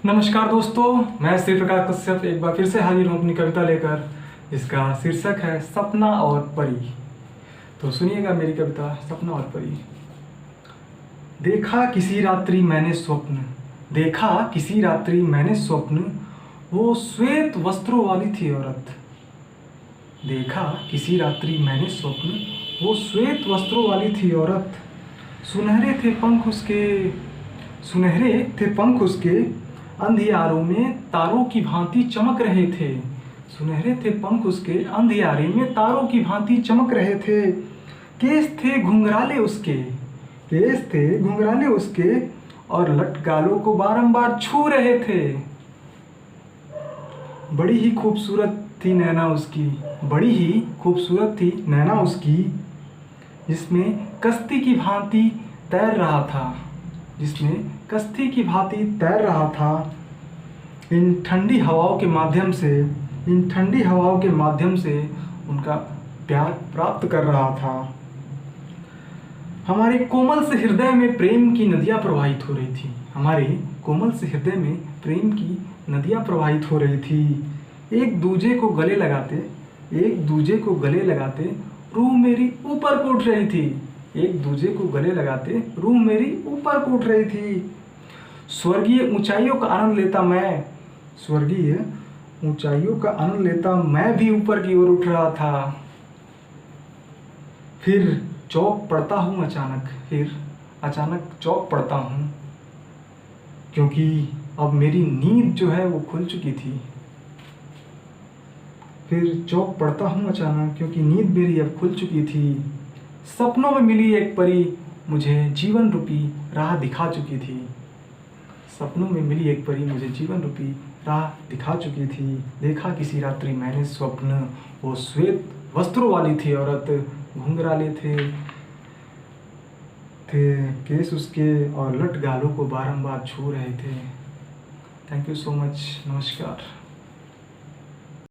नमस्कार दोस्तों, मैं श्री प्रकाश कश्यप एक बार फिर से हाजिर हूँ अपनी कविता लेकर, जिसका शीर्षक है सपना और परी। तो सुनिएगा मेरी कविता सपना और परी। देखा किसी रात्रि मैंने स्वप्न, देखा किसी रात्रि मैंने स्वप्न, वो श्वेत वस्त्रों वाली थी औरत। देखा किसी रात्रि मैंने स्वप्न, वो श्वेत वस्त्रों वाली थी औरत। सुनहरे थे पंख उसके, सुनहरे थे पंख उसके, अंधियारों में तारों की भांति चमक रहे थे। सुनहरे थे पंख उसके, अंधियारे में तारों की भांति चमक रहे थे। केस थे घुंघराले उसके, केस थे घुंघराले उसके, और लट गालों को बारंबार छू रहे थे। बड़ी ही खूबसूरत थी नैना उसकी, बड़ी ही खूबसूरत थी नैना उसकी, जिसमें कश्ती की भांति तैर रहा था, जिसमें कश्ती की भांति तैर रहा था। इन ठंडी हवाओं के माध्यम से, इन ठंडी हवाओं के माध्यम से उनका प्यार प्राप्त कर रहा था। हमारे कोमल से हृदय में प्रेम की नदियाँ प्रवाहित हो रही थी, हमारे कोमल से हृदय में प्रेम की नदियाँ प्रवाहित हो रही थी। एक दूजे को गले लगाते, एक दूजे को गले लगाते रूह मेरी ऊपर को उठ रही थी। एक दूजे को गले लगाते रूह मेरी ऊपर को उठ रही थी। स्वर्गीय ऊंचाइयों का आनंद लेता मैं, स्वर्गीय ऊंचाइयों का आनंद लेता मैं भी ऊपर की ओर उठ रहा था। फिर चौक पड़ता हूँ अचानक, फिर अचानक चौक पड़ता हूँ, क्योंकि अब मेरी नींद जो है वो खुल चुकी थी। फिर चौक पड़ता हूँ अचानक, क्योंकि नींद मेरी अब खुल चुकी थी। सपनों में मिली एक परी मुझे जीवन रूपी राह दिखा चुकी थी। सपनों में मिली एक परी मुझे जीवन रूपी राह दिखा चुकी थी। देखा किसी रात्रि मैंने स्वप्न, वो श्वेत वस्त्रों वाली थी औरत, घुंघराले थे केस उसके, और लट गालों को बारंबार छू रहे थे। Thank you so much. नमस्कार।